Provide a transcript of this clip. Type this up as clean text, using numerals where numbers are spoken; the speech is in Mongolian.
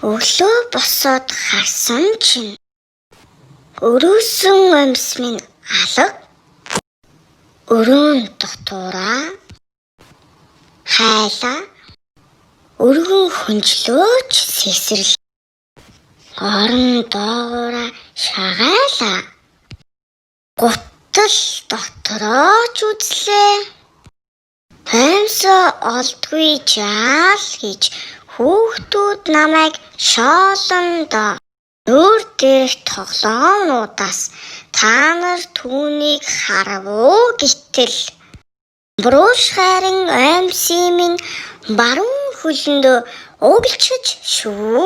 Өглөө босоод харсан чинь өрөөсөн амьс минь алга өрөөн дотоораа хайлаа өргөн хөнжлөөч сэсрэл орон доогоороо шагаалаа гутал дотороо ч үзлээ. Амьсаа олдгүй жаал гэж хүүхдүүд намайг шоолондоо нүүр дээрх тоглоомнуудаас та нар түүнийг харав гэтэл бруш хайрын амьсийн минь баруун хөлөндөө углчиж шүү.